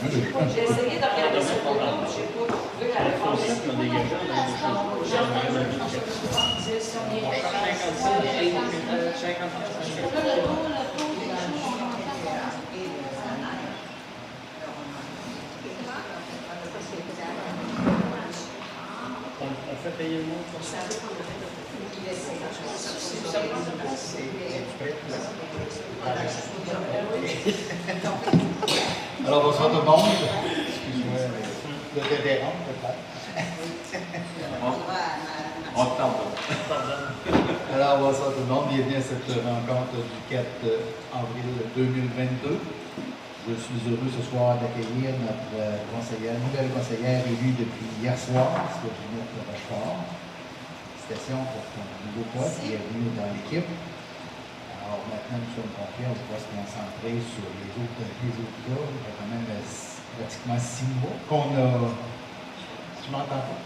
J'ai essayé de regarder sur Google, je n'ai pas trouvé la réponse. On fait payer le monde pour ça. Alors, bonsoir tout le monde. Excuse-moi de t'interrompre, peut-être. On te pardonne. Alors, bonsoir tout le monde. Bienvenue à cette rencontre du 4 avril 2022. Je suis heureux ce soir d'accueillir notre nouvelle conseillère élue depuis hier soir, Ginette Rochefort. Félicitations pour ton nouveau poste, bienvenue dans l'équipe. Alors maintenant, nous sommes complets, on va se concentrer sur les autres cas. Il y a quand même pratiquement 6 mois qu'on a... Tu m'entends pas?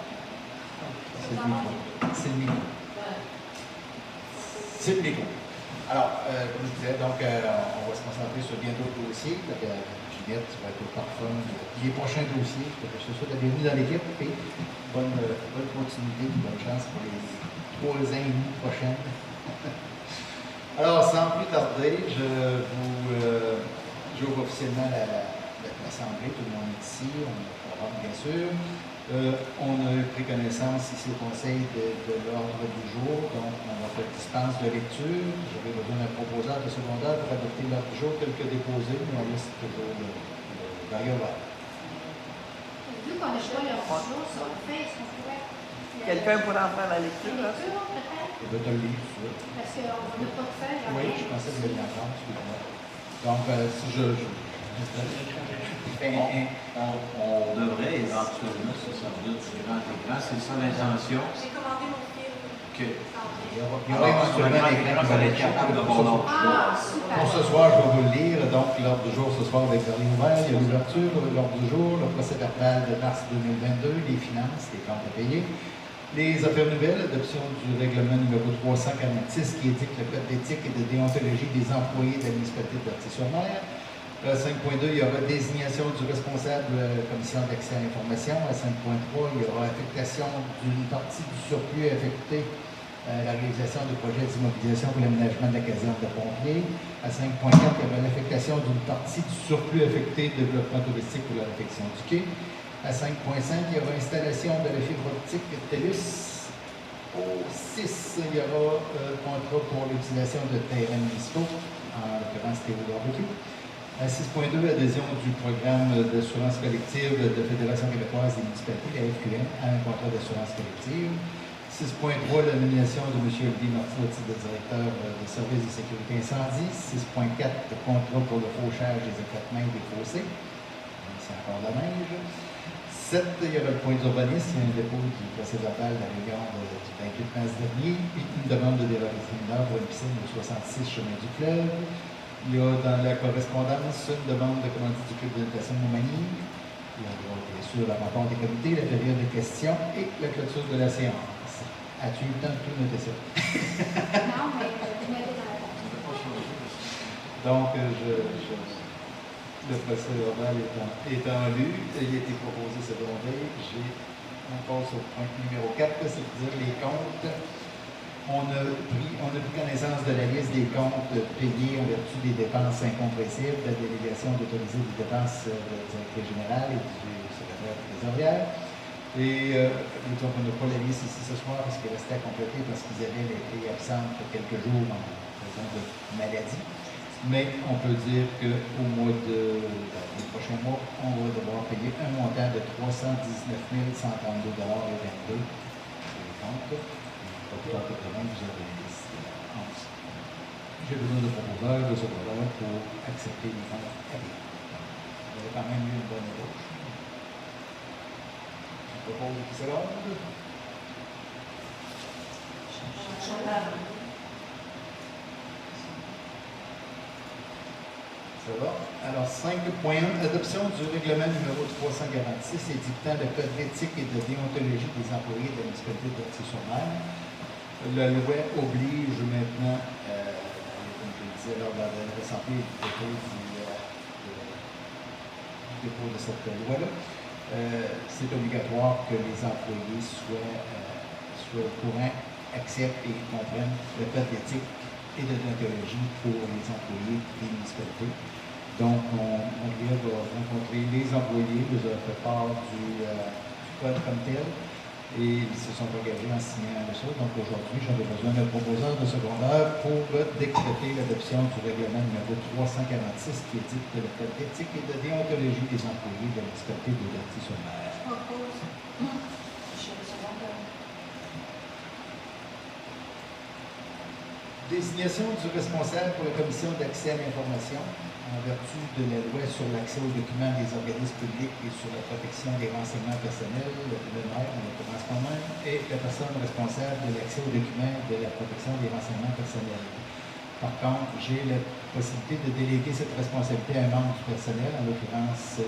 C'est le micro. C'est le micro. C'est le micro. Alors, comme je disais, donc, on va se concentrer sur bien d'autres dossiers. Ginette, tu vas être au parfum des prochains dossiers. Je te souhaite la bienvenue dans l'équipe et bonne continuité, bonne chance pour les 3 ans et demi prochaines. Alors, sans plus tarder, j'ouvre officiellement l'Assemblée. Tout le monde est ici, on est au forum, bien sûr. On a pris connaissance ici au Conseil de l'ordre du jour, donc on va faire dispense de lecture. J'aurai besoin d'un proposeur de secondaire pour adopter l'ordre du jour tel que déposé, mais on laisse toujours le barrière ouvert. Vu qu'on a choisi l'ordre du jour, ça le fait, est-ce qu'on pourrait... Quelqu'un pourrait en faire la lecture, là? peut-être? Je vais te le lire, si tu veux. Parce qu'on n'a pas de feuille. Oui, je pensais que vous alliez entendre, excuse-moi. Donc, si On devrait éventuellement se servir du grand écran. C'est ça l'intention. J'ai commandé mon film. il y aura éventuellement des grands vous allez être capable de voir l'autre. Ah, super. Pour ce soir, je vais vous le lire. Donc, l'ordre du jour ce soir avec Berlin ouvert. Il y a l'ouverture, l'ordre du jour, le procès verbal de mars 2022, les finances, les comptes à payer. Les affaires nouvelles, adoption du règlement numéro 346 qui édicte le code d'éthique et de déontologie des employés d'administratif d'Arty-sur-Mer. 5.2, il y aura désignation du responsable commission d'accès à l'information. À 5.3, il y aura affectation d'une partie du surplus affecté à la réalisation de projets d'immobilisation pour l'aménagement de la caserne de pompiers. À 5.4, il y aura l'affectation d'une partie du surplus affecté de développement touristique pour la réfection du quai. À 5.5, il y aura installation de la fibre optique TELUS. Au 6, il y aura contrat pour l'utilisation de terrains municipaux, en l'occurrence Théodore Bocuse. À 6.2, adhésion du programme d'assurance collective de Fédération québécoise des municipalités, la FQM, à un contrat d'assurance collective. 6.3, la nomination de M. Olivier Martin au titre de directeur des services de sécurité incendie. 6.4, contrat pour le fauchage des éclatements et des fossés. C'est encore la neige. 7, il y aura le point d'urbanisme, il y a un dépôt du procès verbal à l'égard du 28 mars dernier, puis une demande de dérogation mineure pour une piscine au 66 chemin du fleuve. Il y a dans la correspondance une demande de commandite du club de natation de Montmagny. Il y aura bien sûr la rencontre des comités, la période de questions et la clôture de la séance. As-tu eu le temps de tout noter ça? Non, mais vous mettez dans la tête. Donc, le procès verbal étant lu, il a été proposé secondé. On passe au point numéro 4, c'est-à-dire les comptes. On a pris connaissance de la liste des comptes payés en vertu des dépenses incompressibles, de la délégation d'autoriser des dépenses du directeur général et du secrétaire trésorière. Et on n'a pas la liste ici ce soir parce qu'elle restait à compléter parce qu'ils avaient été absents pour quelques jours en raison de maladie. Mais on peut dire qu'au mois les prochains mois, on va devoir payer un montant de 319 132,22 $. Les comptes. Vous avez j'ai besoin de proposeurs, de secondaires pour accepter les comptes à venir. Vous avez quand même eu une bonne ébauche. Je propose 10 secondes. Ça va? Alors, 5.1, adoption du règlement numéro 346 édictant le code d'éthique et de déontologie des employés de la municipalité d'Arty-sur-Mer. La loi oblige maintenant, comme je le disais lors de la assemblée du dépôt de cette loi-là. C'est obligatoire que les employés soient au courant, acceptent et comprennent le code d'éthique et de déontologie pour les employés des municipalités. Donc, on va rencontrer les employés, ils ont fait part du code comme tel, et ils se sont engagés en signant le chose. Donc, aujourd'hui, j'avais besoin d'un proposeur de secondaire pour décréter l'adoption du règlement numéro 346 qui édicte le code d'éthique et de déontologie des employés de la municipalité de Berthier-sur-Mer. Propose. Je vais secondaire. Désignation du responsable pour la commission d'accès à l'information en vertu de la loi sur l'accès aux documents des organismes publics et sur la protection des renseignements personnels, le maire, en l'occurrence moi-même, et la personne responsable de l'accès aux documents de la protection des renseignements personnels. Par contre, j'ai la possibilité de déléguer cette responsabilité à un membre du personnel, en l'occurrence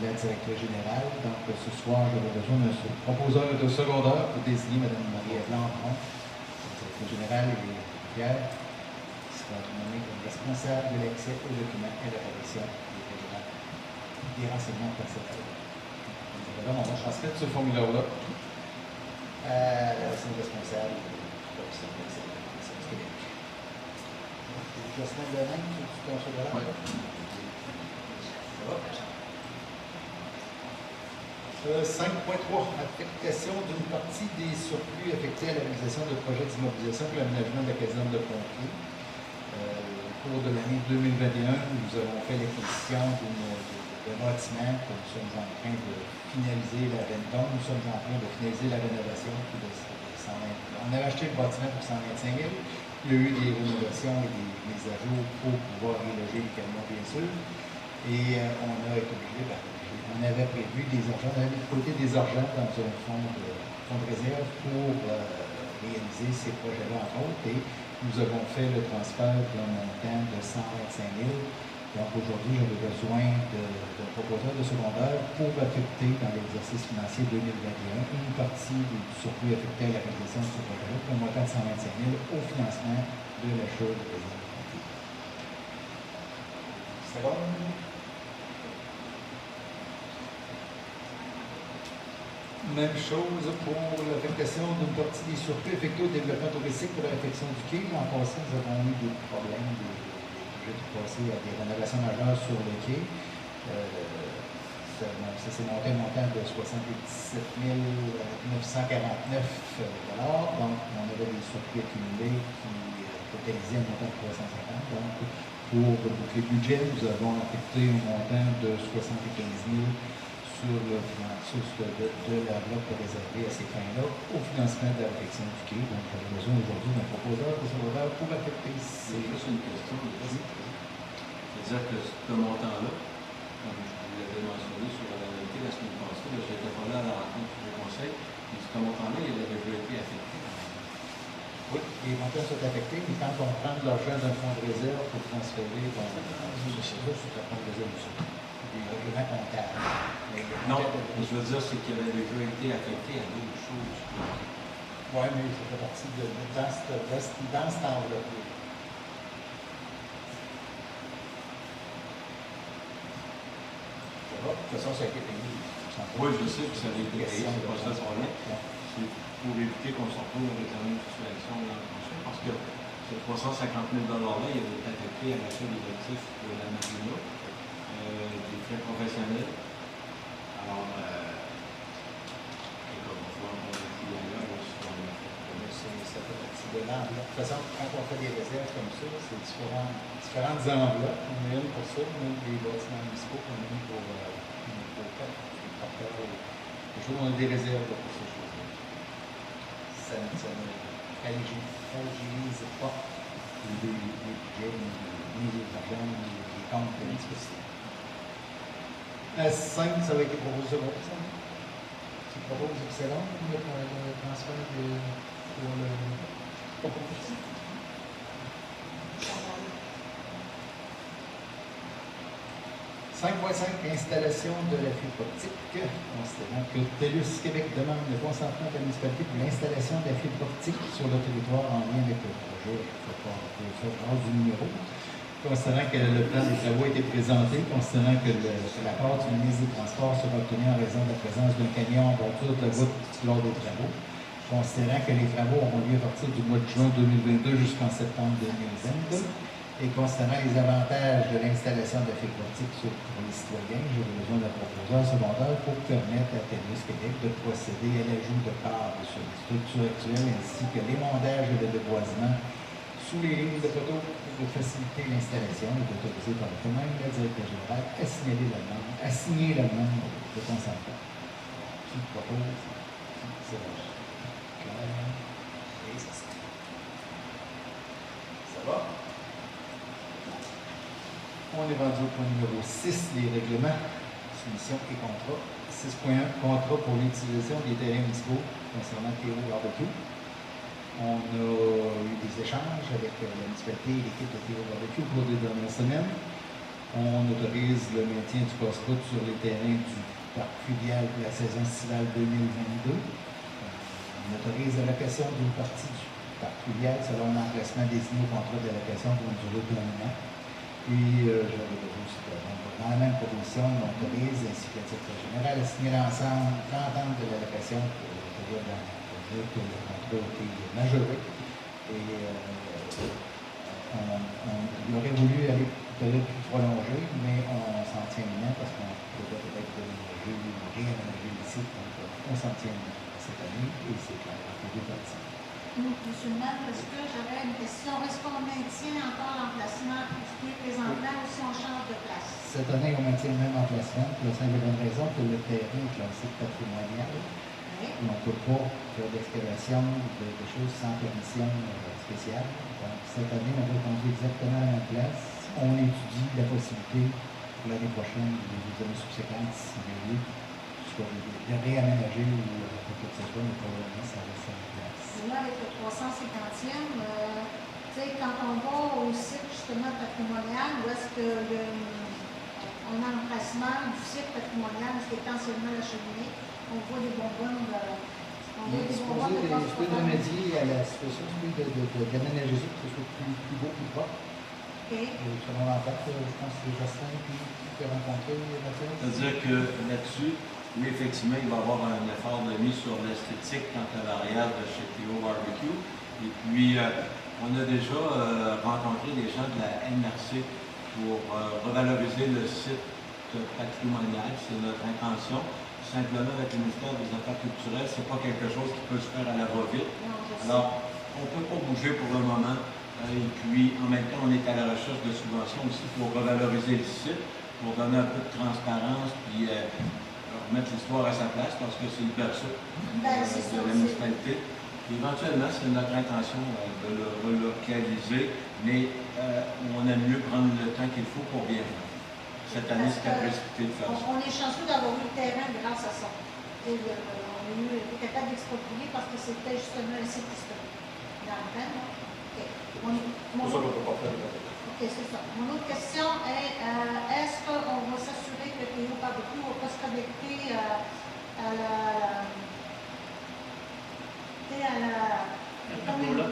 la directrice générale. Donc, ce soir, j'aurai besoin d'un proposeur de secondaire pour désigner Mme Marie-Ève Landron, directrice générale, et Pierre, qui sera nommé comme responsable de l'accès aux documents et de la protection des renseignements personnels. Madame, on va transmettre ce formulaire-là. C'est le responsable de la protection de l'accès aux documents du Québec. Jocelyn Belain, tu t'en souviens? Oui. 5.3. Affectation d'une partie des surplus affectés à la réalisation de projets d'immobilisation pour l'aménagement de la caserne de pompiers. Au cours de l'année 2021, nous avons fait l'acquisition d'un bâtiment que nous sommes en train de finaliser nous sommes en train de finaliser la rénovation. On avait acheté le bâtiment pour 125 000. Il y a eu des rénovations et des ajouts pour pouvoir reloger les camions, bien sûr. Et on a été obligé, on avait prévu des argents, on avait mis de côté des argents dans un fonds de réserve pour réaliser ces projets-là, entre autres. Et nous avons fait le transfert d'un montant de 125 000. Donc aujourd'hui, j'avais besoin d'un proposeur de secondaire pour affecter dans l'exercice financier 2021 une partie du surplus affecté à la réalisation de ce projet-là pour un montant de 125 000 au financement de l'achat de réserve. C'est bon? Même chose pour l'affectation d'une partie des surplus effectués au développement touristique pour la réfection du quai. L'an passé, nous avons eu des problèmes, des projets qui passaient à des rénovations majeures sur le quai. Ça s'est monté un montant de 77 949 $. Donc, on avait des surplus accumulés qui totalisaient un montant de 350. Donc, pour boucler le budget, nous avons affecté un montant de 75 000 sur le financement de l'enveloppe réservée à ces fins-là au financement de la réfection du quai. Donc, j'avais besoin aujourd'hui d'un proposeur de secondaire pour affecter C'est juste une question. C'est-à-dire que ce montant-là, comme je vous l'avais mentionné sur la réalité la semaine passée, je n'étais pas là à la rencontre du conseil, mais ce montant-là, il avait déjà été affecté. Oui, les montants sont affectés, mais quand on prend de l'argent d'un fonds de réserve pour transférer, c'est un fonds de réserve aussi. Des règlements comptables. Non, je veux dire, c'est qu'il avait déjà été affecté à d'autres choses. Oui, mais ça fait partie dans cette enveloppe. De toute façon, ça a été payé. Oui, je sais que ça avait été payé, c'est pas ça son lien. C'est pour éviter qu'on se retrouve dans l'examen de situation l'an prochain, parce que ce 350 000 $-là, il avait été affecté à l'achat des actifs de la marina, des frais professionnels. Alors, il va falloir qu'on étudie ailleurs sur Ça fait partie de l'enveloppe. De toute façon, quand on fait des réserves comme ça, c'est différentes enveloppes. On a une pour ça, on a des bâtiments municipaux, on a une pour on a des réserves pour ces choses-là. Ça ne fragilise pas les budgets, ni les argents, ni les comptes de l'industrie. À 5, ça va être proposé de ça. Tu proposes excellent pour le transfert pour le proposition. 5.5, installation de la fibre optique. Considérant que TELUS Québec demande le consentement de la municipalité pour l'installation de la fibre optique sur le territoire en lien avec le projet. Il faut faire grâce du numéro. Considérant que le plan des travaux a été présenté, considérant que la part du ministre des Transports sera obtenue en raison de la présence d'un camion en bordure de route lors des travaux, considérant que les travaux auront lieu à partir du mois de juin 2022 jusqu'en septembre 2022, et considérant les avantages de l'installation de fibre optique pour les citoyens, j'aurai besoin d'un proposeur secondaire pour permettre à TELUS Québec de procéder à l'ajout de câbles sur les structures actuelles ainsi que l'émondage et le déboisement sous les lignes de poteaux pour faciliter l'installation et d'autoriser par le fait même la directeur générale à signer la demande de consentement. Qui propose? C'est clair. Et ça. Ça va? On est rendu au point numéro 6, les règlements, soumission et contrat. 6.1, contrat pour l'utilisation des terrains municipaux concernant Théo Barbecue. On a eu des échanges avec la municipalité et l'équipe de Théo Barbecue pour les dernières semaines. On autorise le maintien du passe-route sur les terrains du parc fluvial pour la saison estivale 2022. On autorise la location d'une partie du parc fluvial selon l'emplacement désigné au contrat de location pour une durée d'un an. Puis, j'avais besoin aussi dans la même proposition, on autorise, ainsi que le directeur général, à signer l'ensemble l'entente de l'allocation pour la période dire que le contrat a été majoré. Et on aurait voulu aller peut-être plus prolonger, mais on s'en tient bien parce qu'on pourrait peut-être réaménager le site. Donc, on s'en tient cette année et c'est clair, on peut parties. Monsieur le maire, est-ce que j'avais une question? Est-ce qu'on maintient encore l'emplacement qui est présentement ou si on change de place? Cette année, on maintient le même emplacement pour la simple et bonne raison que le terrain est classé patrimonial. Oui. On ne peut pas faire d'excavation de choses sans permission spéciale. Donc, cette année, on va conduire exactement à la même place. On étudie la possibilité pour l'année prochaine, les années subséquentes, s'il y a lieu, soit de réaménager ou quoi que ce soit, mais pour le moment, ça reste à la place. Là, avec le 350e, quand on va au site justement patrimonial, où est-ce que on a l'emplacement du site patrimonial, ce qui est anciennement la cheminée, on voit des bonbonnes de. On voit des bonbonnes de Je peux remédier à la situation d'aménager ça pour que ce soit plus beau, plus propre. OK. Selon l'entente, je pense que c'est Justin qui a rencontré Mathieu. C'est-à-dire que là-dessus, oui, effectivement, il va y avoir un effort de mise sur l'esthétique quant à l'arrière de chez Théo Barbecue. Et puis, on a déjà rencontré des gens de la MRC pour revaloriser le site patrimonial. C'est notre intention. Simplement, avec le ministère des Affaires culturelles, ce n'est pas quelque chose qui peut se faire à la va-vite. Alors, on ne peut pas bouger pour le moment. Et puis, en même temps, on est à la recherche de subventions aussi pour revaloriser le site, pour donner un peu de transparence, puis remettre l'histoire à sa place, parce que c'est le berceau de la municipalité. Et éventuellement, c'est notre intention de le relocaliser, mais on aime mieux prendre le temps qu'il faut pour bien faire. Cette année, c'était précipité de faire ça. On est chanceux d'avoir eu le terrain grâce à ça. On a été capable d'exproprier parce que c'était justement un site historique. Dans le temps, OK, c'est ça. Mon autre question est, est-ce qu'on va s'assurer que Théo Barbecue ne va pas se connecter à la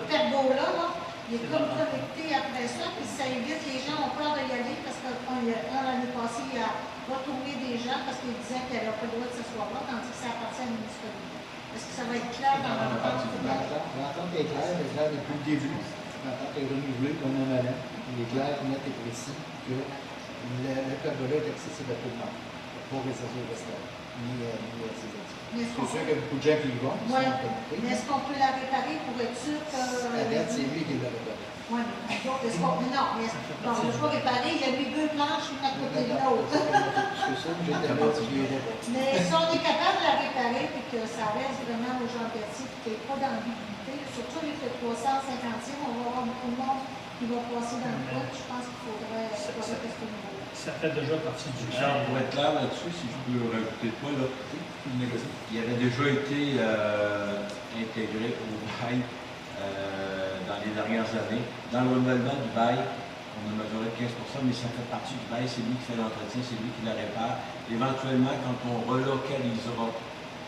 pergola, là? Il est comme connecté après ça, puis ça évite, les gens ont peur d'y aller parce que l'année passée, il a retourné des gens parce qu'ils disaient qu'elle n'a pas le droit de s'asseoir là, tandis que ça appartient à la municipalité. Est-ce que ça va être clair dans l'entente? L'entente est claire depuis le début. L'entente est renouvelée comme un malin. Il est clair, net et précis que le pergola est accessible à tout le monde, pas réservé au restaurant, ni à ses actifs. C'est sûr qu'il y a beaucoup de gens qui y vont. Oui, mais est-ce qu'on peut la réparer pour être sûr que. La date, c'est lui qui l'a réparé. Oui, mais est-ce qu'on. Non, mais bon, je ne peux pas réparer, il y a mis deux planches, une à côté de l'autre. C'est ça, j'étais là, je lui ai réparé. Mais si on est capable de la réparer et que ça reste vraiment aux gens petits, qu'il n'y ait pas d'ambiguïté, surtout avec le 350e, on va avoir beaucoup de monde qui va passer dans le code, je pense qu'il faudrait passer à ce niveau-là. Ça fait déjà partie du Genre, pour être clair là-dessus, si je peux rajouter de quoi, là, il avait déjà été intégré au bail dans les dernières années. Dans le renouvellement du bail, on a majoré de 15 %, mais ça fait partie du bail, c'est lui qui fait l'entretien, c'est lui qui la répare. Éventuellement, quand on relocalisera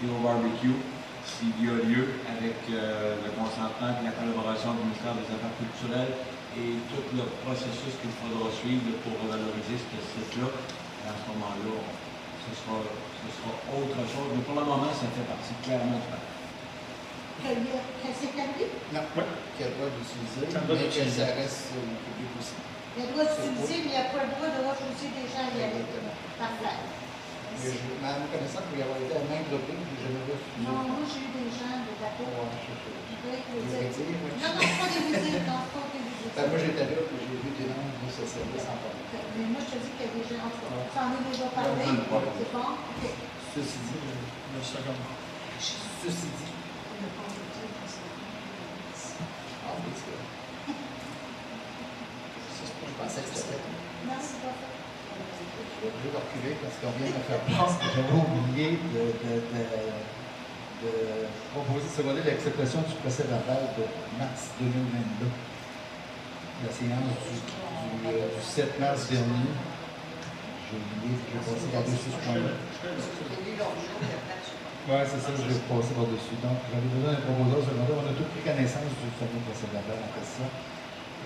Théo Barbecue, s'il y a lieu, avec le consentement et la collaboration du ministère des Affaires culturelles, et tout le processus qu'il faudra suivre pour revaloriser ce site-là. À ce moment-là, ce sera autre chose. Mais pour le moment, ça fait partie clairement du parc. Que c'est permis? Non, qui a le droit d'utiliser, Ça doit mais que d'utiliser. ça reste au public aussi. Il a le droit d'utiliser, mais il n'a pas le droit de refuser des gens à y aller. Exactement. Parfait. Mais à ma connaissance, pour y avoir été à maintes reprises, j'ai jamais refusé. Non, moi, j'ai eu des gens de bateau. Ouais, je sais. Non, non, pas des visites, non, pas des visites. Ben, moi, j'étais là, puis j'ai vu des noms de ce service en parler. Mais moi, je te dis qu'il y a des gens, en tout cas, ça en est déjà parlé, c'est bon, ok. Ceci dit, Une seconde. ceci dit, ah oui, c'est vrai. Je pensais que c'était fait. Non, c'est pas fait. Je vais obligé de reculer parce qu'on vient de me faire place que j'avais oublié de proposer ce modèle d'acceptation du procès verbal de mars 2022. La séance du 7 mars dernier. J'ai oublié que je vais passer par-dessus ce point-là. Oui, c'est ça, je vais passer par-dessus. Donc, j'avais besoin d'un proposeur secondaire. On a tous pris connaissance du fameux procès verbal en question. Et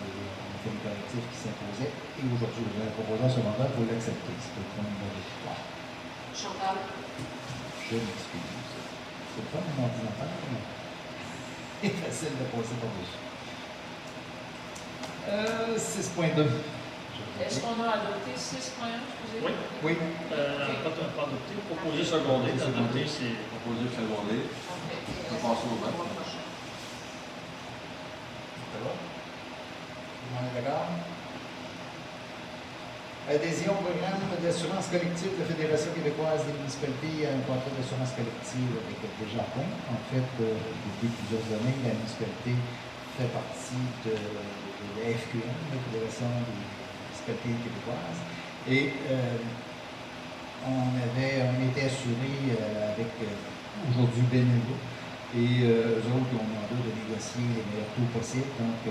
on a fait une correctif qui s'imposait. Et aujourd'hui, j'ai besoin d'un proposeur secondaire pour l'accepter. C'est le point de victoire. Chantal. Je m'excuse. C'est pas mon ordinateur, mais c'est facile de passer par-dessus. 6.2. Est-ce qu'on a adopté 6.1, excusez? Oui. Oui. Pas adopté. Proposé secondé. Adopté, c'est. Proposé secondé. On peut passer au vote. C'est bon? Tout le monde est d'accord? Adhésion au programme d'assurance collective de la Fédération québécoise des municipalités à un contrat d'assurance collective avec Desjardins. En fait, depuis plusieurs années, la municipalité fait partie de la FQM, la Fédération des municipalités québécoises. Et on était assurés avec aujourd'hui Benelux. Et eux autres ont demandé de négocier les meilleurs taux possibles. Donc,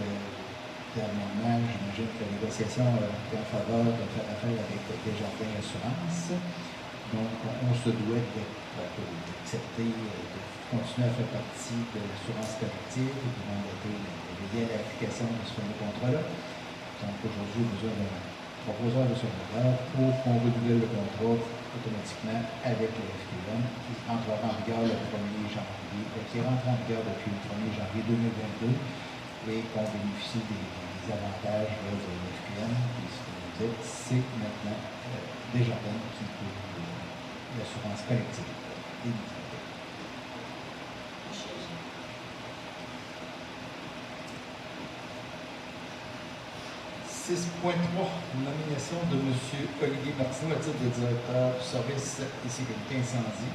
dernièrement, j'imagine que la négociation est en faveur de faire affaire avec Desjardins Assurance. Donc, on se doit d'accepter de continuer à faire partie de l'assurance collective et de mandater veiller à l'application de ce fameux contrat-là. Donc, aujourd'hui, nous avons un proposeur de secondaire pour qu'on renouvelle le contrat automatiquement avec le FQM qui entrera en vigueur le 1er janvier, qui rentre en vigueur depuis le 1er janvier 2022 et qu'on bénéficie des avantages de l'FQM. Et ce qu'on nous dit, c'est maintenant Desjardins qui couvre l'assurance collective des municipalités. 6.3, nomination de M. Olivier Martineau à titre de directeur du service et sécurité incendie.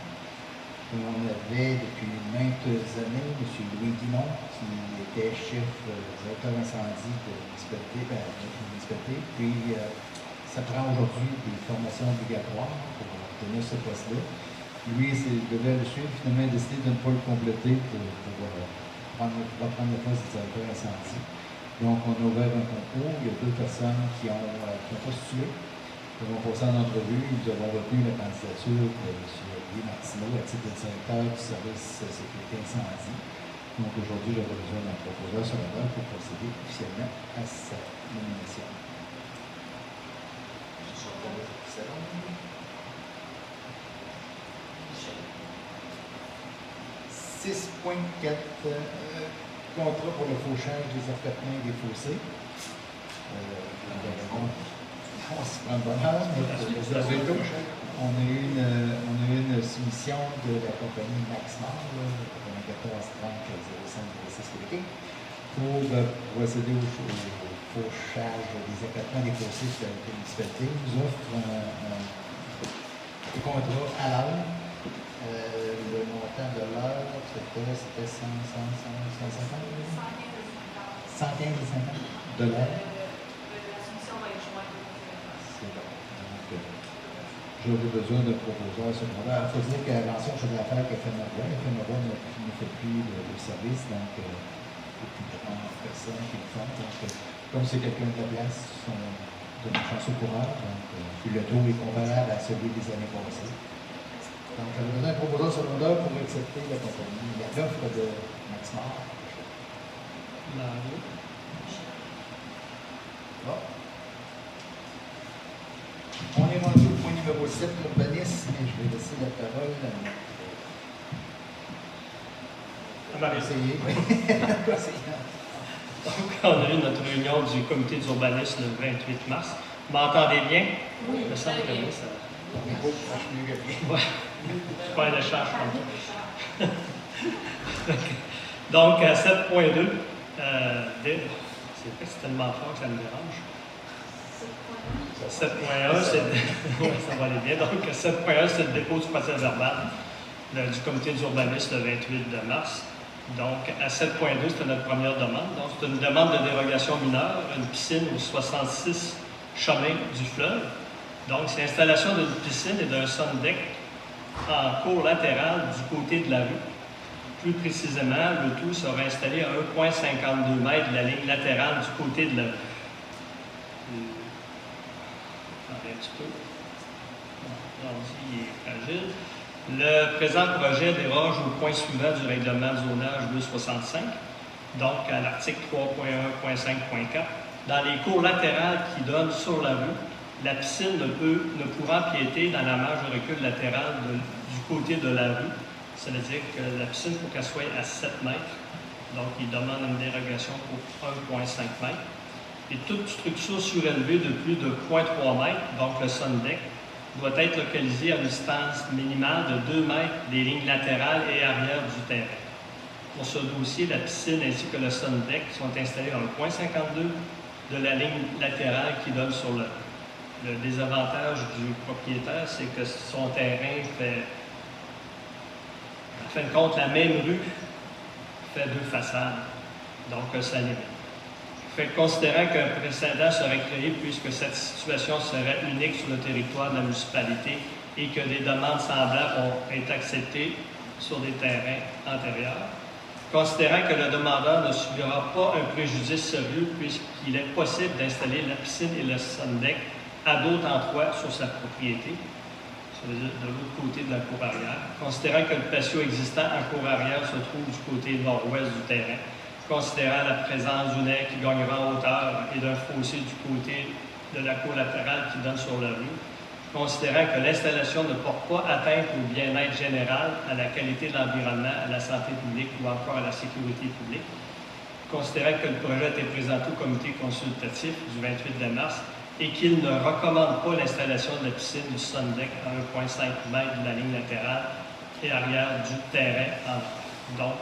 On avait depuis maintes années M. Louis Guinon, qui était chef directeur incendie de municipalité. Puis, ça prend aujourd'hui des formations obligatoires pour obtenir ce poste-là. Lui, devait le suivre, finalement, il a décidé de ne pas le compléter pour prendre le poste de directeur incendie. Donc, on a ouvert un concours. Il y a 2 personnes qui ont postulé. Ils vont passer en entrevue. Nous avons retenu la candidature de M. Olivier Martineau à titre de directeur du service sécurité incendie. Donc, aujourd'hui, j'aurai besoin d'un proposeur secondaire pour procéder officiellement à sa nomination. 6.4, contrat pour le fauchage des affrètements et des fossés. On se prend le bonheur, on a eu une soumission de la compagnie Maxmar, 9430-05-06 Québec, pour procéder au fauchage des affrètements et des fossés de la municipalité. Ils nous offrent un contrat à l'heure. Le montant de l'heure, c'était 115 de l'heure. C'est bon. Donc, j'aurais besoin d'un proposeur secondaire. Il faut dire qu'à l'ancien chef d'affaires qui a fait Norbert, ne fait plus le service, donc il y a plus de 30 personnes qui le font. Donc, comme c'est quelqu'un de la place, ils sont de une chanceux courage. Donc, puis le taux est comparable à celui des années passées. Donc, j'avais besoin d'un proposeur secondaire pour accepter la compagnie, l'offre de Maxmar. Bon. On est rendu au point numéro 7, l'urbanisme, et je vais laisser la parole À Marie. conseiller. Oui. Conseiller. Donc, on a eu notre réunion du comité d'urbanisme le 28 mars. Vous m'entendez bien? Oui, Me semble que très bien. oui, ça. Mon micro marche mieux que rien. Ouais. Je perds la charge comme ça. Donc, à 7.2, c'est vrai que c'est tellement fort que ça me dérange. 7.1, c'est ouais, ça va aller bien. Donc, 7.1, c'est le dépôt du procès-verbal du comité d'urbanisme le 28 de mars. Donc, à 7.2, c'était notre première demande. Donc, c'est une demande de dérogation mineure, une piscine aux 66 chemins du fleuve. Donc, c'est l'installation d'une piscine et d'un sun-deck en cour latérale du côté de la rue. Plus précisément, le tout sera installé à 1,52 m de la ligne latérale du côté de la rue. Attendez un petit peu. L'ordi est fragile. Le présent projet déroge au point suivant du règlement de zonage 265, donc à l'article 3.1.5.4. Dans les cours latérales qui donnent sur la rue, la piscine ne pourra empiéter dans la marge de recul latérale du côté de la rue. Ça veut dire que la piscine, il faut qu'elle soit à 7 mètres. Donc, il demande une dérogation pour 1,5 m. Et toute structure surélevée de plus de 0,3 m, donc le sun-deck, doit être localisée à une distance minimale de 2 mètres des lignes latérales et arrière du terrain. Pour ce dossier, la piscine ainsi que le sun-deck sont installés à 1,52 de la ligne latérale qui donne sur le rue. Le désavantage du propriétaire, c'est que son terrain fait, en fin de compte, la même rue fait deux façades. Donc, ça limite. Fait que considérant qu'un précédent serait créé puisque cette situation serait unique sur le territoire de la municipalité et que des demandes semblables ont été acceptées sur des terrains antérieurs, considérant que le demandeur ne subira pas un préjudice sérieux puisqu'il est possible d'installer la piscine et le sun-deck à d'autres endroits sur sa propriété, de l'autre côté de la cour arrière, considérant que le patio existant en cour arrière se trouve du côté nord-ouest du terrain, considérant la présence d'une aire qui gagnera en hauteur et d'un fossé du côté de la cour latérale qui donne sur la rue, considérant que l'installation ne porte pas atteinte au bien-être général, à la qualité de l'environnement, à la santé publique ou encore à la sécurité publique, considérant que le projet a été présenté au comité consultatif du 28 mars et qu'il ne recommande pas l'installation de la piscine du sun-deck à 1,5 m de la ligne latérale et arrière du terrain. Donc,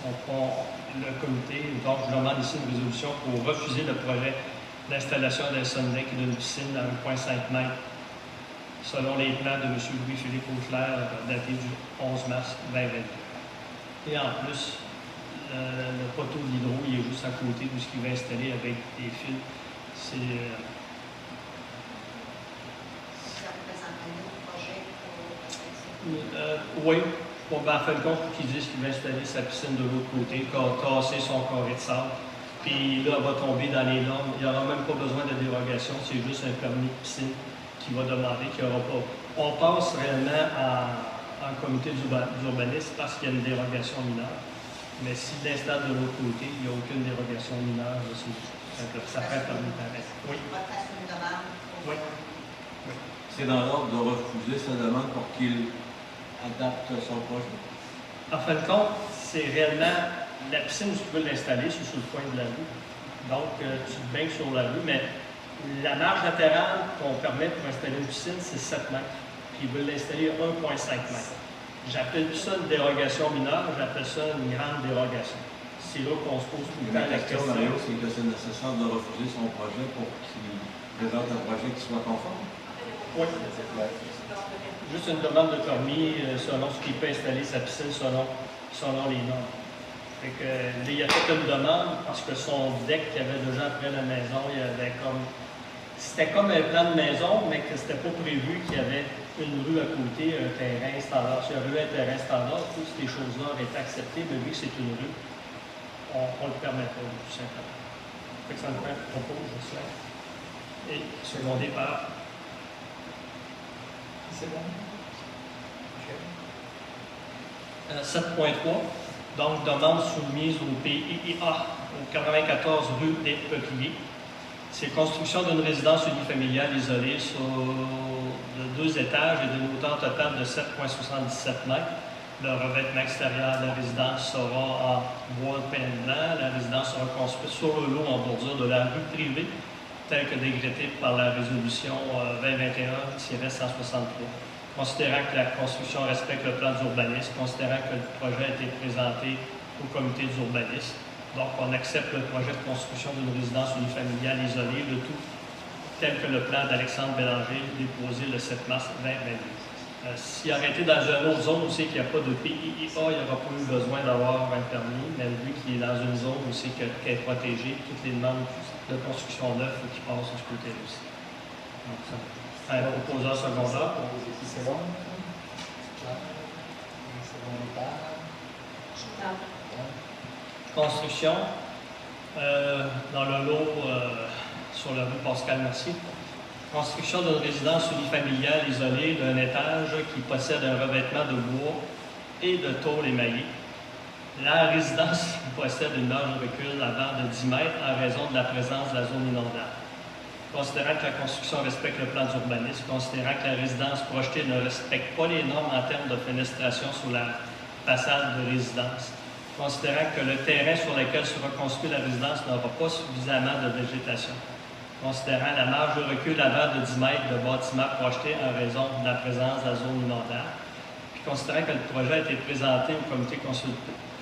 on prend le comité, donc je demande ici une résolution pour refuser le projet d'installation d'un sun-deck et d'une piscine à 1,5 m selon les plans de M. Louis-Philippe Auclair datés du 11 mars 2022. Et en plus, le poteau de l'hydro, il est juste à côté de ce qu'il va installer avec des fils. Ça représente un autre projet pour Oui. Bon, ben, en fin de compte, il faut qu'il dise qu'il va installer sa piscine de l'autre côté, casser son carré de sable. Puis là, elle va tomber dans les normes. Il n'y aura même pas besoin de dérogation, c'est juste un permis de piscine qui va demander, qu'il n'y aura pas. On passe réellement en comité d'urbanisme parce qu'il y a une dérogation mineure. Mais s'il l'installe de l'autre côté, il n'y a aucune dérogation mineure. Ça fait un permis pareil. Oui. va faire une demande. Oui. C'est dans l'ordre de refuser sa demande pour qu'il adapte son projet. En fin de compte, c'est réellement la piscine, tu peux l'installer sur le coin de la rue. Donc, tu te baignes sur la rue, mais la marge latérale qu'on permet pour installer une piscine, c'est 7 mètres. Puis ils veulent l'installer à 1,5 m. J'appelle ça une dérogation mineure, j'appelle ça une grande dérogation. C'est là qu'on se pose tout le temps La la question, question. Mario, c'est que c'est nécessaire de refuser son projet pour qu'il présente un projet qui soit conforme. Oui. Juste une demande de permis selon ce qu'il peut installer sa piscine selon les normes. Fait que, là, il a fait une demande parce que son deck qu'il y avait déjà après la maison, il y avait comme. C'était comme un plan de maison, mais que c'était pas prévu qu'il y avait une rue à côté, un terrain standard. S'il y avait un terrain standard, toutes ces choses-là auraient été acceptées, mais vu que c'est une rue, on ne le permet pas, tout simplement. Fait que ça me fait un propos, je sais. Et secondé par. C'est bon. 7.3, donc demande soumise au PIA, au 94 rue des Peupliers. C'est construction d'une résidence unifamiliale isolée de 2 étages et d'une hauteur totale de 7,77 mètres. Le revêtement extérieur de la résidence sera en bois de pin blanc. La résidence sera construite sur le lot en bordure de la rue privée, telle que décrétée par la résolution 2021-163. Considérant que la construction respecte le plan d'urbanisme, considérant que le projet a été présenté au comité d'urbanisme, donc on accepte le projet de construction d'une résidence unifamiliale isolée, le tout tel que le plan d'Alexandre Bélanger déposé le 7 mars 2022. S'il aurait été dans une autre zone où c'est qu'il n'y a pas de PIIA, il n'aurait pas eu besoin d'avoir un permis, mais vu qu'il est dans une zone où c'est qu'elle est protégée, toutes les demandes de construction neuve, il faut qu'il passe de ce côté-là aussi. Donc, ça, un proposeur secondaire. C'est long. Second étage. Construction dans le lot sur la rue Pascal-Mercier. Construction d'une résidence unifamiliale isolée d'un étage qui possède un revêtement de bois et de tôle émaillée. La résidence possède une marge de recul avant de 10 mètres en raison de la présence de la zone inondable. Considérant que la construction respecte le plan d'urbanisme, considérant que la résidence projetée ne respecte pas les normes en termes de fenestration sur la façade de résidence, considérant que le terrain sur lequel sera construite la résidence n'aura pas suffisamment de végétation, considérant la marge de recul avant de 10 mètres de bâtiment projeté en raison de la présence de la zone inondable, puis considérant que le projet a été présenté au comité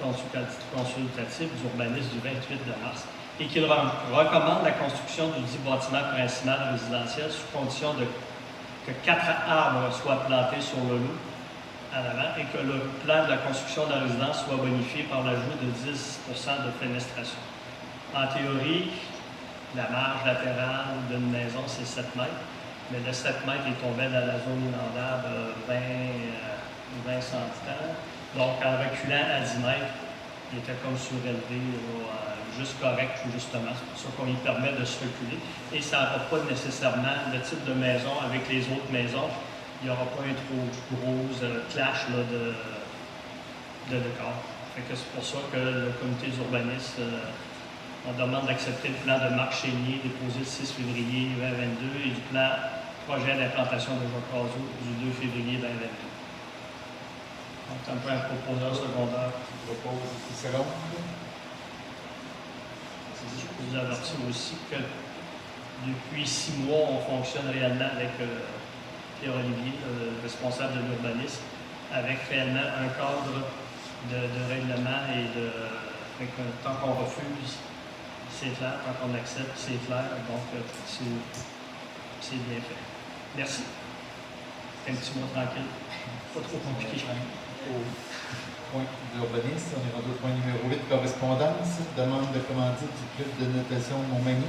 consultatif d'urbanisme du 28 mars et qu'il recommande la construction du dit bâtiment principal résidentiel sous condition que 4 arbres soient plantés sur le lot en avant et que le plan de la construction de la résidence soit bonifié par l'ajout de 10 de fenestration. En théorie, la marge latérale d'une maison, c'est 7 mètres, mais le 7 mètres est tombé dans la zone inondable 20 cm. Donc, en reculant à 10 mètres, il était comme surélevé, juste correct, justement. C'est pour ça qu'on lui permet de se reculer. Et ça n'aura pas nécessairement le type de maison avec les autres maisons. Il n'y aura pas un trop gros clash là, de décor. C'est pour ça que le comité d'urbanisme, on demande d'accepter le plan de Marc Chénier déposé le 6 février 2022 et du plan projet d'implantation de Jacques Cazot du 2 février 2022. Donc, un peu un proposeur secondaire. Je propose ici seconde. Je peux vous avertir aussi que depuis 6 mois, on fonctionne réellement avec Pierre Olivier, le responsable de l'urbanisme, avec réellement un cadre de règlement et tant qu'on refuse, c'est clair, tant qu'on accepte, c'est clair. Donc, c'est bien fait. Merci. Un petit mot tranquille. Pas trop compliqué. Au point de l'urbanisme, on est rendu au point numéro 8, correspondance, demande de commandite du club de notation Montmagny.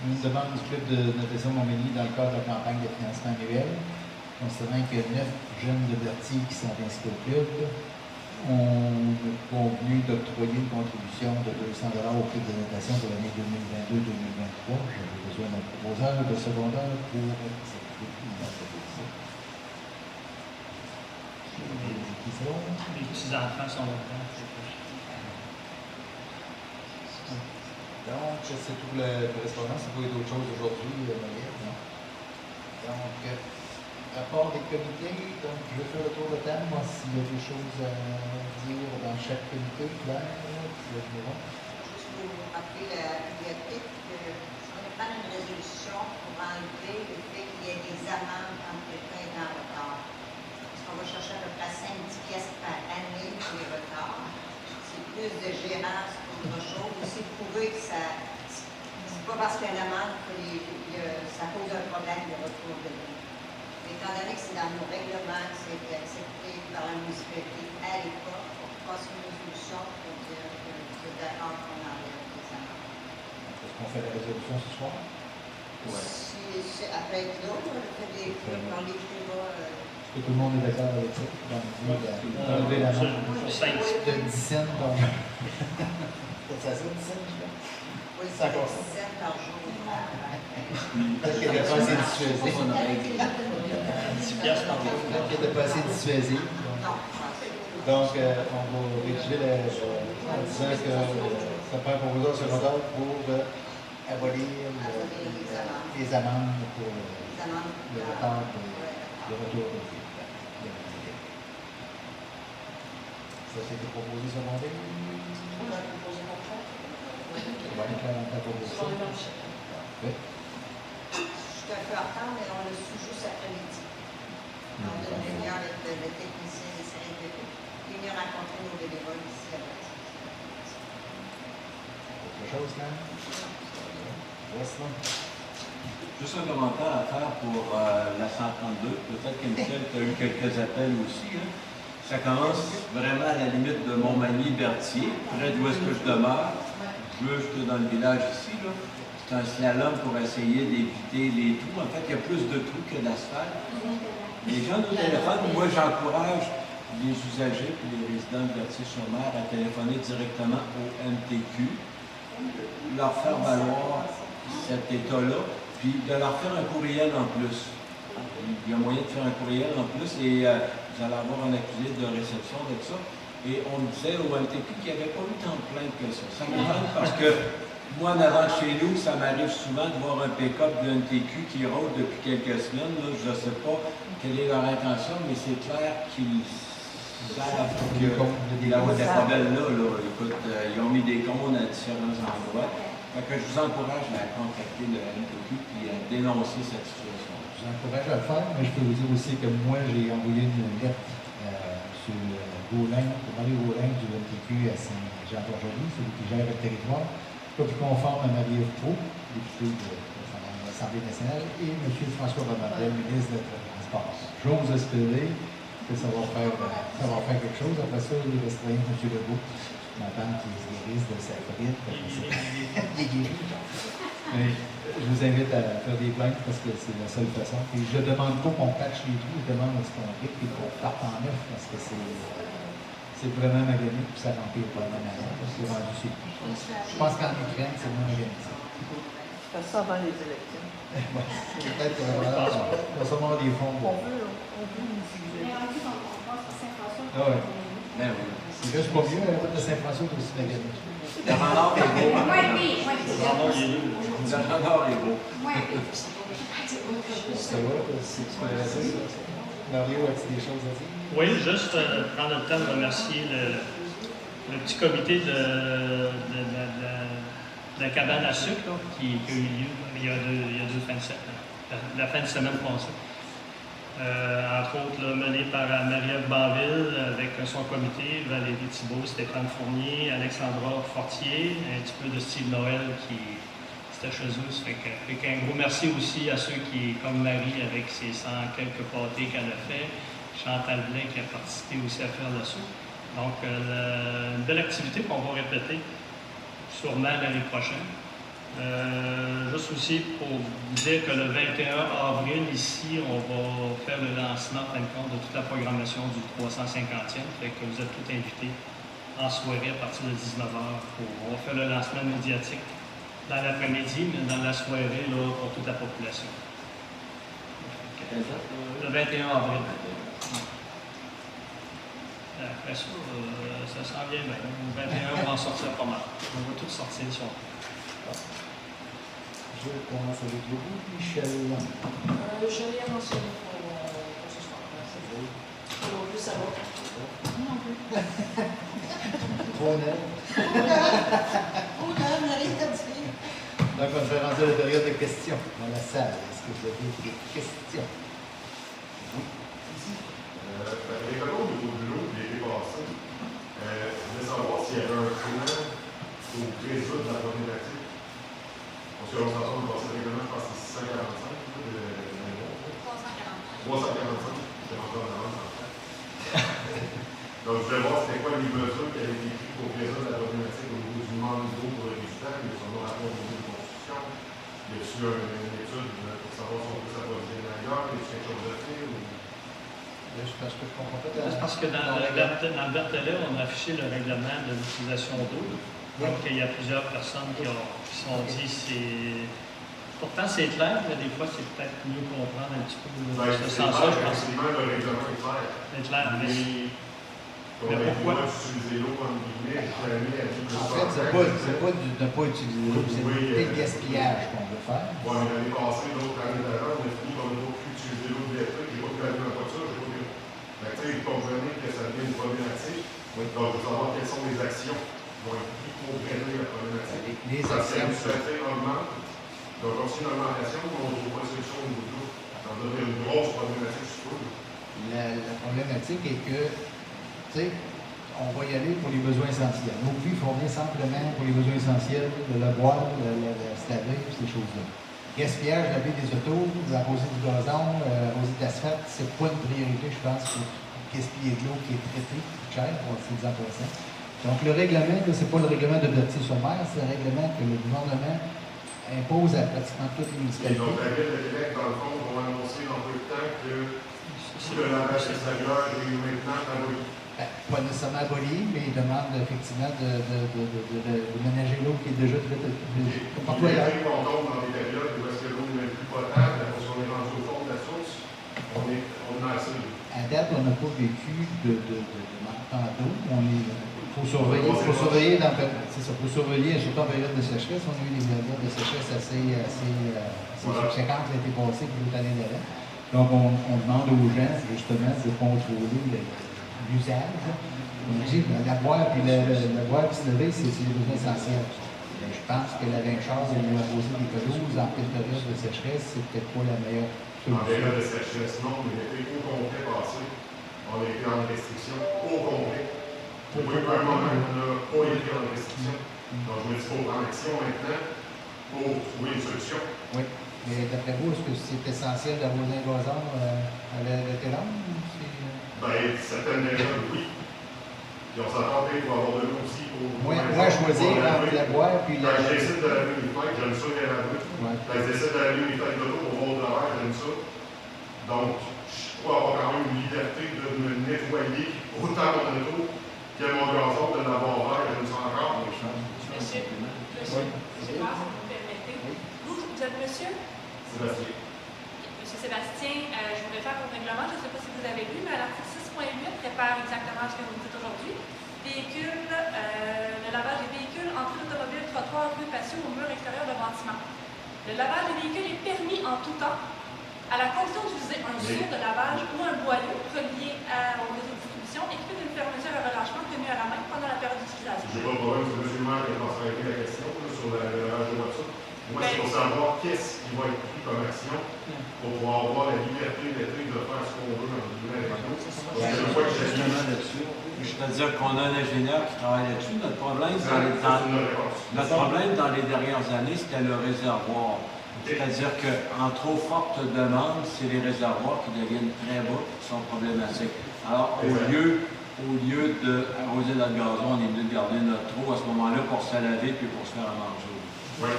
Une demande du club de notation Montmagny dans le cadre de la campagne de financement annuel. Considérant qu'il y a 9 jeunes de Berthier qui sont inscrits au club, on est convenu d'octroyer une contribution de 200 $ au club de notation pour l'année 2022-2023. J'avais besoin d'un proposeur de secondaire pour cette proposition. Les petits-enfants sont là-dedans. Donc, c'est tout la correspondance. Il n'y a pas d'autres choses aujourd'hui, Marie-Ève, non? Donc, rapport des comités. Donc, je vais faire le tour de table. Moi, s'il y a des choses à dire dans chaque comité, Claire, Juste pour rappeler la bibliothèque, on va prendre une résolution pour enlever le fait qu'il y ait des amendes quand quelqu'un est en retard. On va chercher à peu près 5-10 pièces par année pour les retards. C'est plus de gérance qu'autre chose. C'est prouvé que ça. C'est pas parce qu'il y a une amende que ça cause un problème de retour de vie. Étant donné que c'est dans nos règlements, que c'est accepté par la municipalité à l'époque, on passe une résolution pour dire que c'est d'accord qu'on enlève les amendes. est-ce qu'on fait la résolution ce soir? Si après là, on l'écrira. Est-ce que tout le monde est d'accord avec ça? Donc, enlever la main Pour 5 de 10 cents. Donc... C'est ça, 10 cents, je pense? Oui, Ça c'est passe. 10 cents par jour. Peut-être qu'il n'était pas assez dissuasif. 10 piastres par jour. Peut-être qu'il n'était pas assez dissuasif. Non, Donc, on va rédiger en disant que ça prend un proposeur secondaire pour abolir les amendes pour le retard de retour de véhicule. Ça, c'était proposé sur mon livre. On va éclairer dans ta proposition. Parfait. Je suis un peu en retard, mais on le su juste après-midi. On a une réunion avec le technicien des séries de vie. Il vient rencontrer nos bénévoles ici à la Autre chose, là? Juste un commentaire à faire pour la 132. Peut-être que Michel, tu as eu quelques appels aussi. Hein. Ça commence vraiment à la limite de Montmagny-Berthier, près d'où est-ce que je demeure, juste dans le village ici. C'est un slalom pour essayer d'éviter les trous. En fait, il y a plus de trous que d'asphalte. Les gens au téléphone, moi j'encourage les usagers et les résidents de Berthier-sur-Mer à téléphoner directement au MTQ, leur faire valoir cet état-là, puis de leur faire un courriel en plus. Il y a moyen de faire un courriel en plus et vous allez avoir un accusé de réception de ça. Et on me disait au MTQ qu'il n'y avait pas eu tant de plaintes que ça. Ça m'étonne parce que moi, en avant de chez nous, ça m'arrive souvent de voir un pick-up de MTQ qui rôde depuis quelques semaines. Là, je ne sais pas quelle est leur intention, mais c'est clair qu'ils savent que la route est pas belle là. Écoute, ils ont mis des cônes à différents endroits. Fait que je vous encourage à contacter le MTQ et à dénoncer cette situation. Je vous encourage à le faire, mais je peux vous dire aussi que moi, j'ai envoyé une lettre sur Marie Gaulin du MTQ à Saint-Jean-Borjoli, celui qui gère le territoire, pas plus conforme à Marie-Ève Proulx, député de l'Assemblée nationale, et M. François Bonnardel, ministre des Transports. J'ose espérer que ça va faire quelque chose. Après ça, il restreint M. Legault, ma femme qui se guérisse de sa COVID. Il est guéri. Mais je vous invite à faire des plaintes parce que c'est la seule façon. Et je ne demande pas qu'on patche les trous, je demande à ce qu'on brique et qu'on parte en neuf parce que c'est vraiment magané et ça remplit pas la manière parce que c'est rendu chez nous. Je pense qu'en Ukraine, c'est moins magané. Je fais ça avant les élections. Peut-être qu'on va sûrement des fonds. On veut nous suggérer. Mais on dit qu'on passe à Saint-François. Ah ouais. Ben oui. C'est juste pas mieux, la route de Saint-François est aussi magané. Le renard est beau. Moins pire, moins pire. Le renard est beau. Moins pire. Ça va, c'est intéressant. Mario, as-tu des choses à dire? Oui, juste prendre le temps de remercier le petit comité de la cabane à sucre là, qui a eu lieu il y a deux fins de semaine, la fin de semaine passée. Entre autres, là, mené par Marie-Ève Banville avec son comité, Valérie Thibault, Stéphane Fournier, Alexandra Fortier, un petit peu de Steve Noël qui était chez eux. Ça fait qu'un gros merci aussi à ceux qui, comme Marie, avec ses 100 quelques pâtés qu'elle a fait, Chantal Blais qui a participé aussi à faire le saut. Donc, une belle activité qu'on va répéter sûrement l'année prochaine. Juste aussi pour vous dire que le 21 avril, ici, on va faire le lancement, en fin de compte, de toute la programmation du 350e. Fait que vous êtes tous invités en soirée à partir de 19h. On va faire le lancement médiatique dans l'après-midi, mais dans la soirée là, pour toute la population. Le 21 avril. Après ça, ça s'en vient bien. Le 21, on va en sortir pas mal. On va tous sortir le soir. Je commence avec vous, Michel. Je n'ai rien mentionné pour ce soir. Non plus, ça va. Non plus. Trop net. On n'a rien à dire. Donc, on va rendre la période de questions dans la salle. Est-ce que vous avez des questions? Les colons de vos bureaux, l'été passé, je voulais savoir s'il y avait un plan pour résoudre la problématique. Parce que l'on s'entend de passer le règlement, je pense que c'est 645 de 345, c'est encore en avance en fait. Donc, je voulais voir c'était quoi les mesures qui avaient été prises pour résoudre la problématique au niveau du manque d'eau pour les résidents, mais son rapport au niveau de construction. Y a-t-il une étude pour savoir si on peut s'approvisionner ailleurs, y a-t-il quelque chose à faire ou... Parce que je comprends pas. C'est parce que dans le Berthelet, on a affiché le règlement de l'utilisation d'eau. Donc, il y a plusieurs personnes qui se sont dit c'est. Pourtant, c'est clair, mais des fois, c'est peut-être mieux comprendre un petit peu ce sens-là, je pense. Effectivement, le règlement est clair. C'est clair, mais. Mais pourquoi? Utiliser l'eau, entre guillemets, jamais à plus de En fait, c'est pas de ne pas utiliser l'eau, c'est d'éviter le gaspillage qu'on veut faire. Ouais, mais l'année passée, l'autre année d'avant, on a fini qu'on n'a pas pu utiliser l'eau de l'électrique, j'ai pas pu allumer la voiture, j'ai pas pu. Fait que, tu sais, vous comprenez que ça devient une problématique. Oui. Donc, je veux savoir quelles sont les actions qui vont être prises pour régler la problématique. Les Parce que actions. l'administratif augmente. Donc, on une augmentation, mais on ne trouve pas de solution au niveau de l'eau. Ça va devenir une grosse problématique, je trouve. La problématique est que, tu sais, on va y aller pour les besoins essentiels. Nos puits fournissent simplement pour les besoins essentiels, de la boire, se laver, ces choses-là. Gaspillage, laver des autos, arroser du gazon, arroser de l'asphalte, c'est pas une priorité, je pense, pour gaspiller de l'eau qui est traitée, qui coûte cher, on va se dire pour ça. Donc, le règlement, c'est pas le règlement de Berthier-sur-Mer, c'est le règlement que le gouvernement impose à pratiquement toutes les Et municipalités. donc, la Ville de Québec, dans le fond, vont annoncer dans peu de temps que tout le lavage extérieur est maintenant aboli. Pas nécessairement aboli, mais ils demandent effectivement de ménager l'eau qui est déjà traitée. Partout ailleurs. Et on tombe dans des périodes où est-ce que l'eau n'est plus potable, parce qu'on est rendu au fond de la source, on a assez d'eau. À date, on n'a pas vécu de manquement d'eau. Il faut surveiller, c'est ça, faut surveiller, surtout en période de sécheresse. On a eu des périodes de sécheresse assez subséquentes l'été passé et l'autre année d'avant. Donc, on demande aux gens, justement, de contrôler l'usage. On dit, la boire puis se lever, c'est des besoins essentiels. Mais je pense que la linchage et l'arroser des pelouses en pleine période de sécheresse, c'est peut-être pas la meilleure En solution. période de sécheresse, non, mais l'été au complet passé, on a été en restriction au complet. Oui, à un moment, on n'a pas été en restriction. Donc, je me dis, il faut prendre action maintenant pour trouver une solution. Oui. Mais d'après vous, est-ce que c'est essentiel d'arroser un gazon à l'été long? Ben, certaines périodes, oui. Puis on s'attend peut-être pour avoir de l'eau aussi. Moi, choisir entre la boire puis la... Quand je décide de laver mes fenêtres, j'aime ça les laver. Ouais. Quand je décide de laver mes fenêtres d'auto pour voir au travers, j'aime ça. Donc, je crois avoir quand même une liberté de me nettoyer autant mon auto que mon gazon, de l'avoir vert, j'aime ça encore. Monsieur, monsieur Barre, si vous me permettez. Vous êtes monsieur? Sébastien. Monsieur Sébastien, je vous réfère au règlement, je ne sais pas si vous avez lu, mais à l'article 6.8 prépare exactement ce que vous dites aujourd'hui. Le lavage des véhicules, entrée d'automobile, trottoir, rue, patio ou mur extérieur de bâtiment. Le lavage des véhicules est permis en tout temps, à la condition d'utiliser un seau de lavage ou un boyau relié au réseau de distribution équipé d'une fermeture à relâchement tenue à la main pendant la période d'utilisation. Je n'ai pas de problème, c'est M. le maire qui a transféré la question sur le lavage de voiture. Moi, c'est pour savoir qu'est-ce qui va être pris comme action pour pouvoir avoir la liberté d'été de faire ce qu'on veut dans le domaine avec nous. Justement là-dessus, c'est-à-dire qu'on a un ingénieur qui travaille là-dessus. Notre problème dans les dernières années, c'était le réservoir. C'est-à-dire qu'en trop forte demande, c'est les réservoirs qui deviennent très bas, qui sont problématiques. Alors, au lieu d'arroser notre gazon, on est mieux de garder notre trou à ce moment-là pour se laver puis pour se faire à manger. Oui.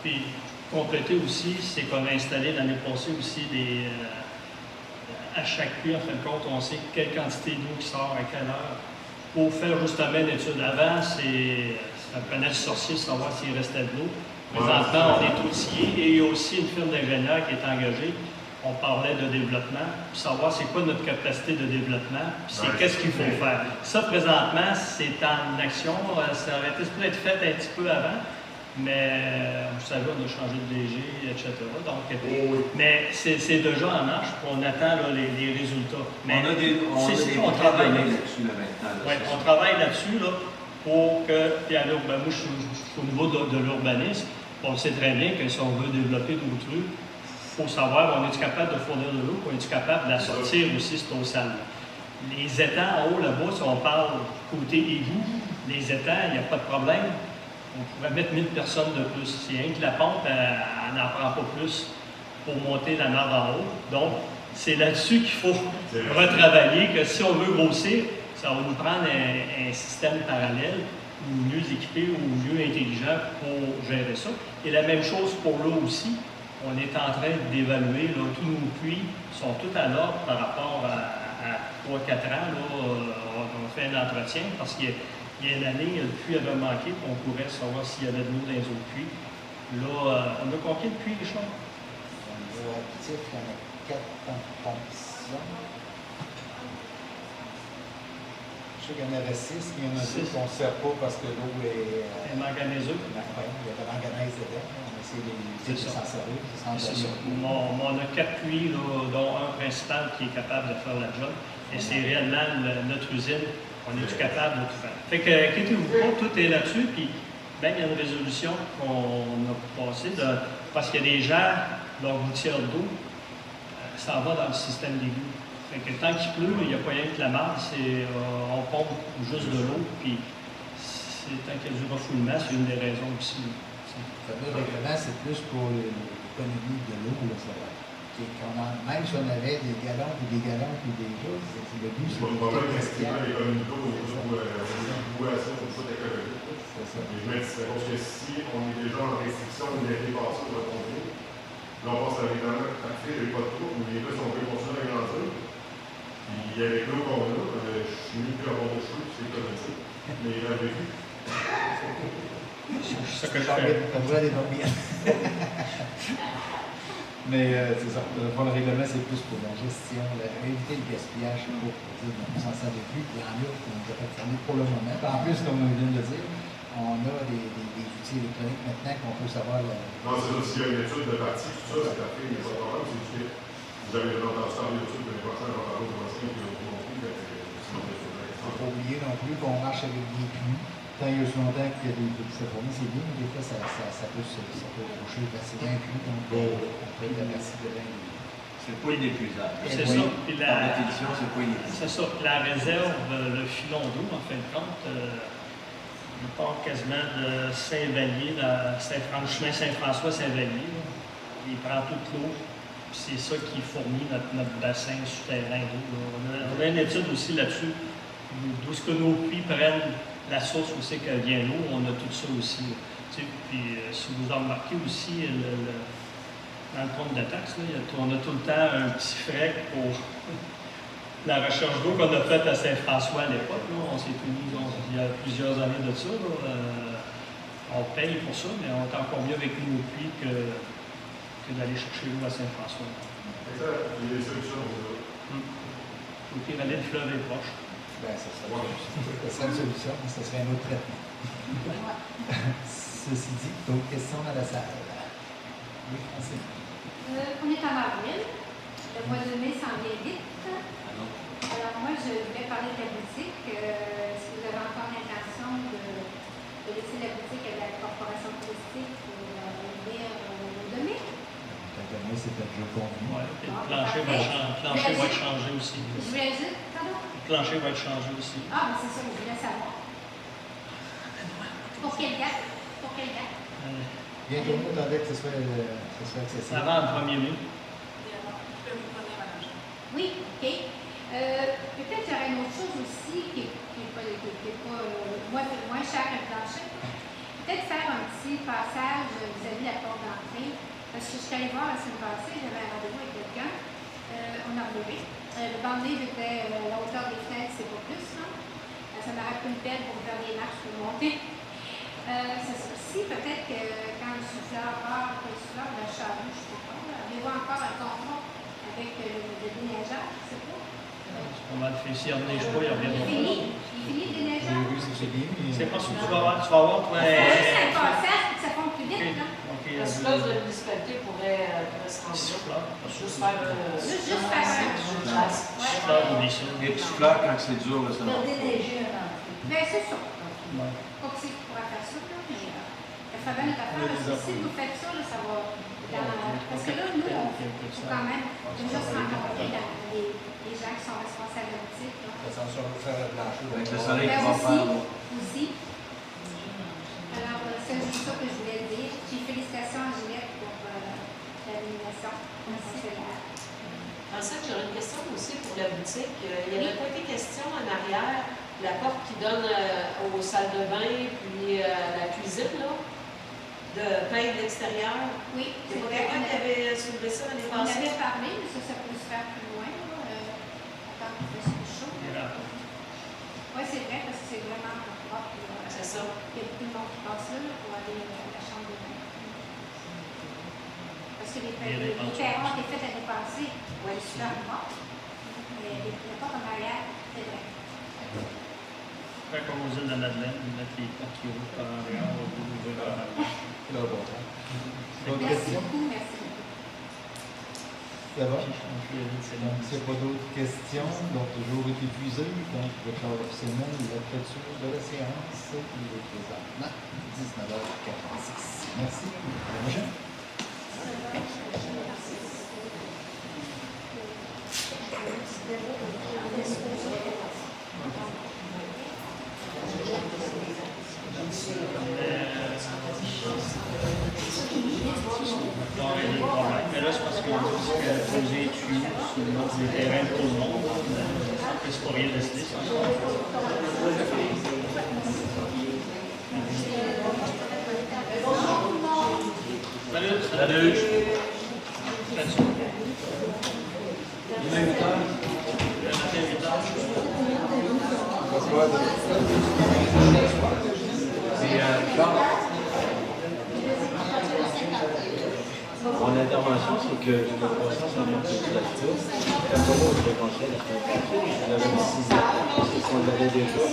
Puis, compléter aussi, c'est qu'on a installé l'année passée aussi à chaque puits, en fin de compte, on sait quelle quantité d'eau qui sort à quelle heure. Pour faire justement l'étude avant, ça prenait le sorcier de savoir s'il restait de l'eau. Présentement, on est outillé et il y a aussi une firme d'ingénieurs qui est engagée. On parlait de développement, pour savoir c'est quoi notre capacité de développement, puis c'est qu'est-ce qu'il faut faire. Ça, présentement, c'est en action. Ça aurait été supposé être fait un petit peu avant, mais vous savez, on a changé de DG, etc. Donc, mais c'est déjà en marche, puis on attend là, les résultats. Mais on travaille là-dessus maintenant. Oui, on travaille là-dessus là, pour que, puis alors, moi je suis au niveau de l'urbanisme, on sait très bien que si on veut développer d'autres rues, il faut savoir, on est capable de fournir de l'eau, on est capable de la sortir aussi, cette eau sale. Les étangs en haut, là-bas, si on parle côté égout, les étangs, il n'y a pas de problème. On pourrait mettre 1000 personnes de plus. C'est rien que la pompe, elle n'en prend pas plus pour monter la mer en haut. Donc, c'est là-dessus qu'il faut retravailler, que si on veut grossir, ça va nous prendre un système parallèle, ou mieux équipé, ou mieux intelligent pour gérer ça. Et la même chose pour l'eau aussi. On est en train d'évaluer, tous nos puits sont tous à l'ordre par rapport à 3-4 ans. Là, on fait un entretien parce qu'il y a une année, le puits avait manqué, puis on pourrait savoir s'il y avait de l'eau dans les autres puits. Là, on a combien de puits, Richard? Au niveau actif, il y en a 4 en fonction. Je Je sais qu'il y en avait 6, il y en a 2 Six. qu'on ne sert pas parce que l'eau est. Et manganéseux. Il y a de la manganèse dedans. On essaie C'est de ça. s'en servir. C'est ça. On a 4 puits, là, dont un principal qui est capable de faire la job. Et c'est réellement notre usine. On est capable de tout faire. Fait que, inquiétez-vous pas, tout est là-dessus. Puis, ben, il y a une résolution qu'on a passée parce qu'il y a des gens, leur gouttière d'eau, ça va dans le système d'égout. Fait que tant qu'il pleut, il n'y a pas rien que la marde, on pompe juste de l'eau. Puis, tant qu'il y a du refoulement, c'est une des raisons aussi. Le fameux règlement, c'est plus pour l'économie de l'eau. Là, ça va. Même si on avait des galons, puis des choses, c'est le but, C'est c'est pas le de problème, gaspiller. effectivement, l'économie d'eau, boisson, au foot écologique. C'est ça. Mais je me dis, c'est parce que si on est déjà en restriction, on est dépassé pour le contenir, là on passe à l'évidemment, parfait, il n'y a pas de trou, mais les deux, on peut continuer à grandir. Puis avec l'eau qu'on a, je suis mieux que avoir de cheveux, c'est économique. Mais il a vécu. C'est ça que je fais. Ça devrait aller dormir. Mais c'est ça. Le règlement, c'est plus pour la gestion, éviter le gaspillage, pour dire on s'en savait plus. Il y en a qui ont déjà fermé pour le moment. Puis en plus, comme on vient de le dire, on a des outils électroniques maintenant qu'on peut savoir. Non, c'est ça, s'il y a une étude de partie, tout ça, c'est parfait, il n'y a pas de problème. C'est juste que vous avez déjà entendu parler de ça, puis l'année prochaine, on va parler de l'ancien, puis on non plus, sinon, Il ne faut pas oublier non plus qu'on marche avec des puits. Tant il y a aussi longtemps qu'il y a des puits fournis, c'est bien, mais des fois, ça peut roucher facilement un puits, donc on peut être averti de bien. C'est pas inépuisable. C'est Oui. ça. Puis Par définition, c'est pas inépuisable. c'est ça. La réserve, le filon d'eau, en fin de compte, il part quasiment de Saint-Vallier, le chemin Saint-François, Saint-Vallier. Là. Il prend toute l'eau. Puis c'est ça qui fournit notre bassin souterrain d'eau. On a une étude aussi là-dessus, d'où est-ce que nos puits prennent la source où c'est que vient l'eau. On a tout ça aussi. Là. Tu sais, puis si vous en remarquez aussi, dans le compte de taxe, là, on a tout le temps un petit frais pour la recherche d'eau qu'on a faite à Saint-François à l'époque. Là. On s'est mis il y a plusieurs années de ça. Là. On paye pour ça, mais on est encore mieux avec nos puits que d'aller chercher l'eau à Saint-François. Exact, il y a des solutions. Au pire, aller le fleuve est proche. Ben, ça serait une solution, mais ça serait un autre traitement. Ceci dit, d'autres questions dans la salle? Oui, Francine. On est en avril. Le mois de mai s'en vient vite. Alors moi, je voulais parler de la boutique. Est-ce que vous avez encore l'intention de laisser la boutique à la corporation touristique pour ouvrir au mois de mai? Tant que moi, c'est peut-être déjà convenu. Ouais, puis le plancher va être changé aussi. Je voulais juste, pardon? Le plancher va être changé aussi. Ah, mais c'est ça, je voulais savoir. Pour quelle date? Pour quelle date? Bientôt, on attendait que ce soit accessible. Avant le 1er mai. Oui, OK. Peut-être qu'il y aurait une autre chose aussi qui n'est pas, moins cher que le plancher. Peut-être faire un petit passage vis-à-vis de la porte d'entrée. Parce que je suis allée voir la semaine passée, j'avais un rendez-vous avec quelqu'un. On a relevé. Le bandage était la hauteur des fenêtres, c'est pas plus. Hein? Ça m'aurait pris une pelle pour faire des marches pour monter. Si peut-être que quand le souffleur part, le souffleur de la charrue, je ne sais pas, avez-vous encore un contrat avec le déneigeur, je ne sais pas? C'est pas mal fait. S'il ne neige pas, il revient Il pas. finit le déneigeur? Oui, c'est fini. C'est pas ce que tu vas avoir. Tu vas avoir, toi. C'est juste un passage pour que ça fonde plus vite, là. La souffleuse de la municipalité pourrait se rendre là. Juste faire Juste faire un. Souffleur, oublie ça. Les petits fleurs, quand c'est dur, là, ça Pour va. déneiger un enfant. Ben, c'est ça. Ouais. Pas que c'est qui pourra faire ça, là, mais ça ferait bien notre affaire. Parce que si vous faites ça, là, ça va. Parce que là, nous, on faut quand même déjà se rencontrer dans les gens qui sont responsables de boutique. Ça va faire le plancher. Avec le soleil Ben qui va faire. aussi. Alors, c'est juste ça que je voulais dire. Puis félicitations à Juliette pour l'animation. Merci. Ensuite, j'aurais une question aussi pour la boutique. Il n'y avait pas été question en arrière, la porte qui donne aux salles de bain puis la cuisine, là, de peindre l'extérieur. Oui, C'est pas quelqu'un qui avait soulevé ça l'année on passée? avait parlé, mais ça peut se faire plus loin. Attends, il fait chaud. Oui, c'est vrai, parce que c'est vraiment propre. C'est ça. Il y a beaucoup de monde qui passe là pour aller à la chambre de bain. Parce que les terrains ont été faits l'année passée. Oui, super propre. Mais les portes en arrière, c'est vrai. comme aux îles de la Madeleine, ils mettent les portes qui ouvrent par en arrière, on va ouvrir par en arrière. Là, bon. D'autres Merci questions? beaucoup, merci. Ça va? Puis, on fait vite, c'est Donc, bon. s'il n'y a pas d'autres questions, l'ordre du jour est épuisé. Donc, je déclare officiellement la clôture de la séance. Il est présentement 19h46. Merci. À la prochaine. Mais là, c'est parce qu'on dit aussi qu'elle a posé les tuyaux sur le terrain de tout le monde. C'est pas rien décidé, ça. Salut. Salut. Mon intervention, c'est que je me conscience en mon petit actif. Comme moi, je le conseille la semaine passée, j'avais 6 ans, c'est ce qu'on avait déjà.